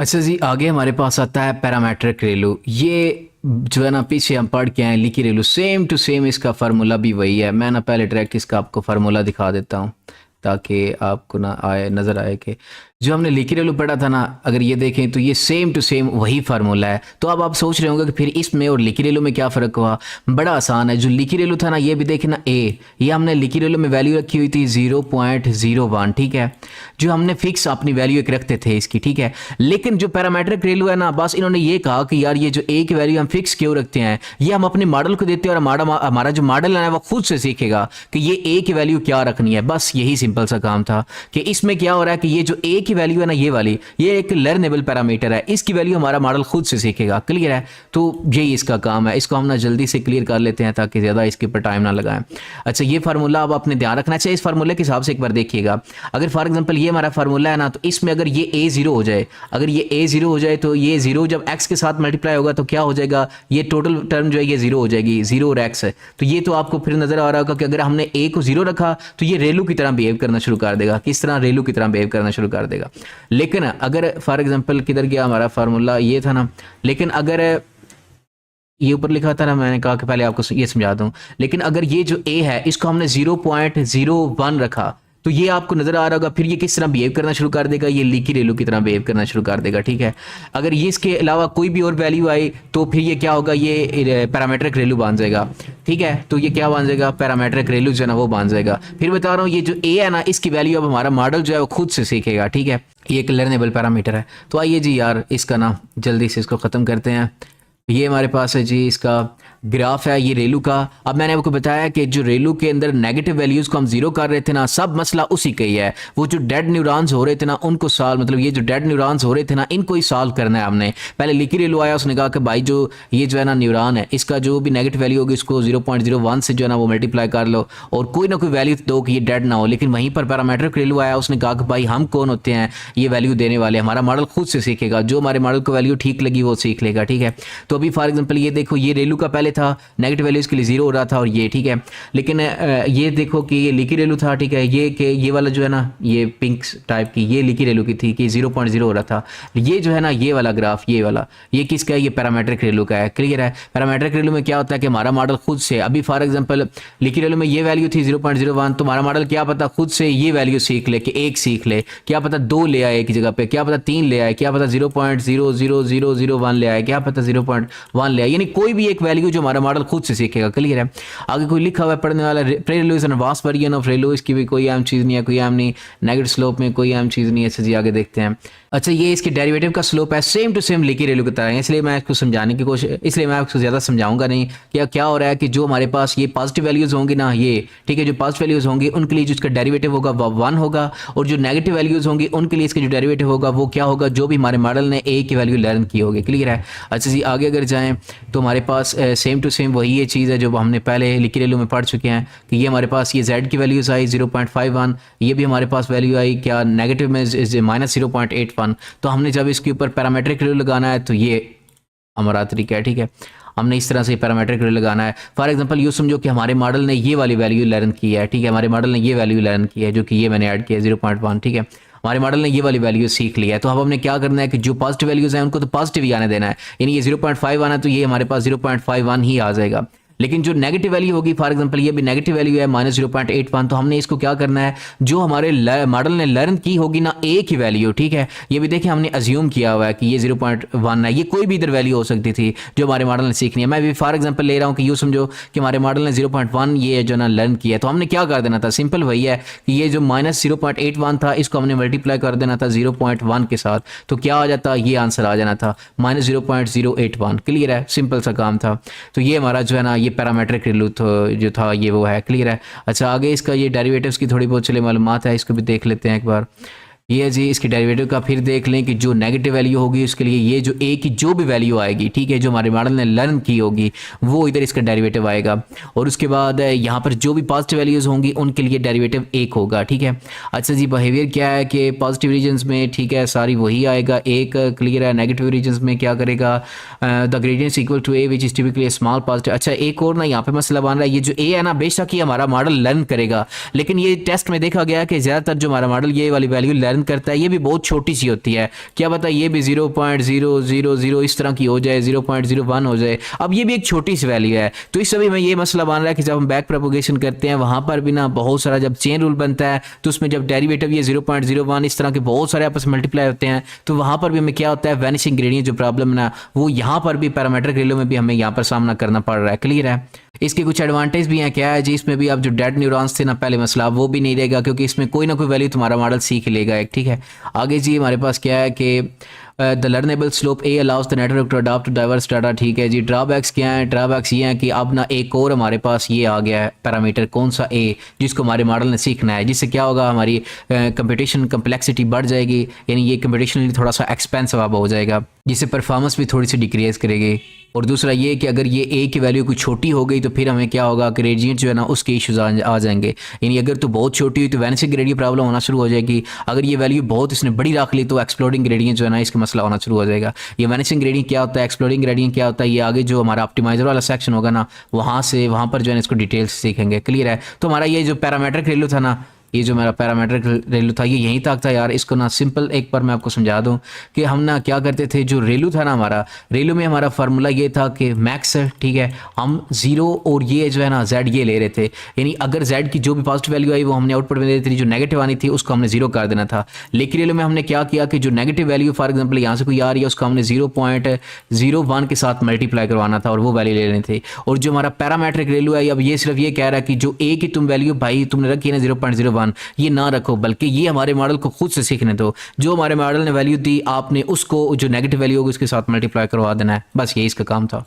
अच्छा जी, आगे हमारे पास आता है पैरामेट्रिक रेलू। ये जो है ना, पीछे हम पढ़ के आए लिकी रेलू, सेम टू सेम इसका फार्मूला भी वही है। मैं ना पहले डायरेक्ट इसका आपको फार्मूला दिखा देता हूँ ताकि आपको ना आए नज़र आए कि जो हमने लिकी रेलू पढ़ा था ना, अगर ये देखें तो ये सेम टू सेम वही फार्मूला है। तो अब आप सोच रहे होंगे कि फिर इसमें और लिकी रेलू में क्या फ़र्क हुआ। बड़ा आसान है। जो लिकी रेलू था ना, ये भी देखें ना, ये हमने लिकी रेलू में वैल्यू रखी हुई थी 0.01, ठीक है, जो हमने फिक्स अपनी वैल्यू एक रखते थे इसकी, ठीक है। लेकिन जो पैरामेट्रिक रेलू है ना, बस इन्होंने ये कहा कि यार ये जो ए की वैल्यू हम फिक्स क्यों रखते हैं, ये हम अपने मॉडल को देते हैं और हमारा जो मॉडल है वो खुद से सीखेगा कि ये ए की वैल्यू क्या रखनी है। बस यही सिंपल सा काम था कि इसमें क्या हो रहा है कि ये जो ए की वैल्यू है ना, ये वाली, ये एक लर्नेबल पैरामीटर है, इसकी वैल्यू हमारा मॉडल खुद से सीखेगा। क्लियर है? तो यही इसका काम है। इसको हम ना जल्दी से क्लियर कर लेते हैं ताकि ज़्यादा इसके ऊपर टाइम ना लगाएं। अच्छा, ये फार्मूला अब आपने ध्यान रखना चाहिए। इस फार्मूले के हिसाब से एक बार देखिएगा। अगर फॉर एग्जांपल ये हमारा फार्मूला है ना, तो इसमें अगर ये ए जीरो हो जाए, अगर ये ए जीरो हो जाए तो ये जीरो जब एक्स के साथ मल्टीप्लाई होगा तो क्या हो जाएगा, ये टोटल टर्म जो है ये जीरो हो जाएगी, जीरो और एक्स है। तो ये तो आपको फिर नजर आ रहा होगा कि अगर हमने ए को जीरो रखा तो ये रेलू की तरह बिहेव करना शुरू कर देगा। किस तरह? रेलू की तरह बिहेव करना शुरू कर देगा। लेकिन अगर फॉर एग्जांपल किधर गया हमारा फार्मूला, ये था ना, लेकिन अगर ये ऊपर लिखा था ना, मैंने कहा कि पहले आपको ये समझा दूं। लेकिन अगर ये जो ए है इसको हमने 0.01 रखा तो ये आपको नजर आ रहा होगा फिर ये किस तरह बिहेव करना शुरू कर देगा, ये लीकी रेलू की तरह बिहेव करना शुरू कर देगा। ठीक है, अगर ये इसके अलावा कोई भी और वैल्यू आई तो फिर ये क्या होगा, ये पैरामेट्रिक रेलू बन जाएगा। ठीक है, तो ये क्या बन जाएगा, पैरामेट्रिक रेलू जो है ना वो बन जाएगा। फिर बता रहा हूँ, ये जो ए है ना, इसकी वैल्यू अब हमारा मॉडल जो है वो खुद से सीखेगा। ठीक है, ये एक लर्नेबल पैरामीटर है। तो आइए जी यार, इसका ना जल्दी से इसको ख़त्म करते हैं। ये हमारे पास है जी इसका ग्राफ है, ये रेलू का। अब मैंने आपको बताया कि जो रेलू के अंदर नेगेटिव वैल्यूज को हम जीरो कर रहे थे ना, सब मसला उसी का ही है। वो जो डेड न्यूरॉन्स हो रहे थे ना, उनको सॉल्व, मतलब ये जो डेड न्यूरॉन्स हो रहे थे ना, इनको ही सॉल्व करना है हमने। पहले लिखी रेलू आया, उसने कहा कि भाई जो ये जो है ना न्यूरॉन है, इसका जो भी नेगेटिव वैल्यू होगी उसको 0.01 से जो है ना वो मल्टीप्लाई कर लो और कोई ना कोई वैल्यू दो कि ये डेड ना हो। लेकिन वहीं पर पैरामेट्रिक रेलू आया, उसने कहा कि भाई हम कौन होते हैं ये वैल्यू देने वाले, हमारा मॉडल खुद से सीखेगा, जो हमारे मॉडल को वैल्यू ठीक लगी वो सीख लेगा। ठीक है, तो अभी फॉर एग्जाम्पल ये देखो, ये रेलू का पहले था, नेगेटिव वैल्यू इसके लिए जीरो हो रहा था और ये, ठीक है। लेकिन ये देखो कि ये लिकी रेलू था, ठीक है, ये वाला जो है ना, ये पिंक टाइप की, ये लिकी रेलू की थी कि 0.0 हो रहा था। ये जो है ना, ये वाला ग्राफ, ये वाला, ये किसका है, ये पैरामेट्रिक रेलू का है। क्लियर है? पैरामेट्रिक रेलू में क्या होता है कि हमारा मॉडल खुद से, अभी फॉर एग्जांपल लिकी रेलू में ये वैल्यू थी 0.01, तो हमारा मॉडल क्या पता खुद से ये वैल्यू सीख ले कि एक सीख ले, क्या पता दो ले आए एक जगह पे, क्या पता तीन ले आए, क्या पता 0.00001 ले आए, क्या पता 0.1 ले आए, यानी कोई भी एक वैल्यू जो हमारा मॉडल खुद से सीखेगा। क्लियर है? आगे कोई लिखा हुआ है पढ़ने वाला, ReLU is an vast variant of ReLU, इसकी भी कोई अहम चीज़ नहीं है, कोई अहम नहीं, नेगेटिव स्लोप में कोई अहम चीज़ नहीं है। अच्छा जी, आगे देखते हैं। अच्छा, ये इसके डेरिवेटिव का स्लोप है सेम टू सेम लिकी रेलू की तरह है, इसलिए मैं इसको समझाने की कोशिश, इसलिए मैं आपको ज़्यादा समझाऊंगा नहीं। क्या हो रहा है कि जो हमारे पास ये पॉजिटिव वैल्यूज़ होंगी ना, ये ठीक है, जो पॉजिटिव वैल्यूज़ होंगी उनके लिए जो इसका डेरिवेटिव होगा वो 1 होगा, और जो नेगेटिव वैल्यूज़ होंगी उनके लिए इसका जो डेरिवेटिव होगा वो क्या होगा, जो भी हमारे मॉडल ने ए की वैल्यू लर्न की होगी। क्लियर है? अच्छा जी, आगे अगर जाएँ तो हमारे पास सेम टू सेम वही ये चीज़ है जो हमने पहले लिकी रेलू में पढ़ चुके हैं कि ये हमारे पास ये z की वैल्यूज़ आई 0.51, ये भी हमारे पास वैल्यू आई क्या नेगेटिव में -0.81। तो हमने जब इसके ऊपर पैरामेट्रिक रेलू लगाना है तो ये हमारा तरीका है। ठीक है, हमने इस तरह से पैरामेट्रिक रेलू लगाना है। फॉर एग्जांपल यूँ समझो कि हमारे मॉडल ने ये वाली वैल्यू लर्न की है। ठीक है, हमारे मॉडल ने ये वैल्यू लर्न की है जो कि ये मैंने ऐड किया है 0.1। ठीक है, हमारे मॉडल ने ये वाली वैल्यू सीख लिया है। तो अब हमने क्या करना है कि जो पॉजिटिव वैल्यूज़ हैं उनको तो पॉजिटिव ही आने देना है, यानी ये 0.5 आना तो ये हमारे पास 0.51 ही आ जाएगा। लेकिन जो नेगेटिव वैल्यू होगी, फॉर एग्जांपल ये भी नेगेटिव वैल्यू है -0.81, तो हमने इसको क्या करना है, जो हमारे मॉडल ने लर्न की होगी ना ए की वैल्यू, ठीक है, ये भी देखिए हमने अज्यूम किया हुआ है कि ये 0.1 है, ये कोई भी इधर वैल्यू हो सकती थी जो हमारे मॉडल ने सीखनी है। मैं भी फॉर एग्जांपल ले रहा हूँ कि यूँ समझो कि हमारे मॉडल ने 0.1 ये जो ना लर्न किया है, तो हमने क्या कर देना था, सिंपल वही है कि ये जो -0.81 था इसको हमने मल्टीप्लाई कर देना था 0.1 के साथ, तो क्या आ जाता, ये आंसर आ जाना था -0.081। क्लियर है? सिंपल सा काम था। तो ये हमारा जो है ना, ये पैरामेट्रिक रेलू जो था ये वो है। क्लियर है? अच्छा, आगे इसका ये डेरिवेटिव्स की थोड़ी बहुत चले मालूमात है, इसको भी देख लेते हैं एक बार। ये जी इसकी डेरिवेटिव का फिर देख लें कि जो नेगेटिव वैल्यू होगी उसके लिए ये जो ए की जो भी वैल्यू आएगी, ठीक है, जो हमारे मॉडल ने लर्न की होगी वो इधर इसका डेरिवेटिव आएगा, और उसके बाद यहाँ पर जो भी पॉजिटिव वैल्यूज़ होंगी उनके लिए डेरिवेटिव 1 होगा। ठीक है, अच्छा जी, बिहेवियर क्या है कि पॉजिटिव रीजन्स में, ठीक है, सारी वही आएगा 1। क्लियर है? नेगेटिव रीजन्स में क्या करेगा, the gradient equal to a which is typically small positive. अच्छा, एक और ना यहाँ पे मसला बन रहा है, ये जो ए है ना, बेशक ये हमारा मॉडल लर्न करेगा, लेकिन ये टेस्ट में देखा गया कि ज़्यादातर जो हमारा मॉडल ये वाली वैल्यू लर्न करता है ये भी बहुत छोटी सी होती है, क्या पता ये भी 0.000 इस तरह की हो जाए, 0.01 हो जाए। अब ये भी एक छोटी सी वैल्यू है। तो इस समय में ये मसला बन रहा है कि जब हम बैक प्रोपोगेशन करते हैं वहाँ पर भी ना बहुत सारा जब चेन रूल बनता है तो उसमें जब डेरिवेटिव ये 0.01 इस तरह के बहुत सारे आपस में मल्टीप्लाई होते हैं तो वहाँ पर भी हमें क्या होता है, वैनिशिंग ग्रेडियंट जो प्रॉब्लम है ना वो यहाँ पर भी पैरामीट्रिक रिलेशनशिप में भी हमें यहाँ पर सामना करना पड़ रहा है। क्लियर है? इसके कुछ एडवांटेज भी हैं। क्या है जी, इसमें भी आप जो डेड न्यूरॉन्स थे ना पहले मसला वो भी नहीं रहेगा क्योंकि इसमें कोई ना कोई वैल्यू तुम्हारा मॉडल सीख लेगा एक। ठीक है, आगे जी हमारे पास क्या है कि the learnable slope a allows the network to adopt diverse data. ठीक है जी, ड्रॉबैक्स क्या है? ड्रॉबैक्स ये हैं कि अब ना एक और हमारे पास ये आ गया है पैरामीटर, कौन सा? ए, जिसको हमारे मॉडल ने सीखना है, जिससे क्या होगा हमारी कंप्यूटेशन कम्प्लेक्सिटी बढ़ जाएगी, यानी ये कंप्यूटेशनली थोड़ा सा एक्सपेंसिव अब हो जाएगा, जिससे परफॉर्मेंस भी थोड़ी सी डिक्रीज करेगी। और दूसरा ये कि अगर ये ए की वैल्यू कोई छोटी हो गई तो फिर हमें क्या होगा, ग्रेडियंट जो है ना उसके इश्यूज आ जाएंगे। यानी अगर तो बहुत छोटी हुई तो वैनिशिंग ग्रेडियंट प्रॉब्लम होना शुरू हो जाएगी, अगर ये वैल्यू बहुत इसने बड़ी रख ली तो एक्सप्लोडिंग ग्रेडियंट जो है ना इसका मसला होना शुरू हो जाएगा। ये वैनिशिंग ग्रेडियंट क्या होता है, एक्सप्लोडिंग ग्रेडियंट क्या होता है, ये आगे जो हमारा ऑप्टिमाइजर वाला सेक्शन होगा ना वहाँ पर जो है इसको डिटेल्स सीखेंगे। क्लियर है? तो हमारा ये जो पैरामीट्रिक वैल्यू था ना, ये जो मेरा पैरामीट्रिक रेलू था ये यहीं तक था यार। इसको ना सिंपल एक बार मैं आपको समझा दूं कि हम ना क्या करते थे, जो रेलू था ना हमारा, रेलू में हमारा फार्मूला ये था कि मैक्स है, ठीक है, हम 0 और ये जो है ना जेड ये ले रहे थे, यानी अगर जेड की जो भी पॉजिटिव वैल्यू आई वो हमने आउटपुट में दे दी थी, जो नेगेटिव आनी थी उसको हमने 0 कर देना था। लेकिन रेलू में हमने क्या किया कि जो नेगेटिव वैल्यू फॉर एग्जाम्पल यहाँ से कोई आ रही है उसको हमने 0.01 के साथ मल्टीप्लाई करवाना था और वो वैल्यू ले लेनी थी। और जो हमारा पैरामीट्रिक रेलू है अब ये सिर्फ ये कह रहा है कि जो ए की तुम वैल्यू भाई तुमने रखी है ना 0.01 ये ना रखो, बल्कि ये हमारे मॉडल को खुद से सीखने दो, जो हमारे मॉडल ने वैल्यू दी आपने उसको जो नेगेटिव वैल्यू होगी उसके साथ मल्टीप्लाई करवा देना है, बस यही इसका काम था।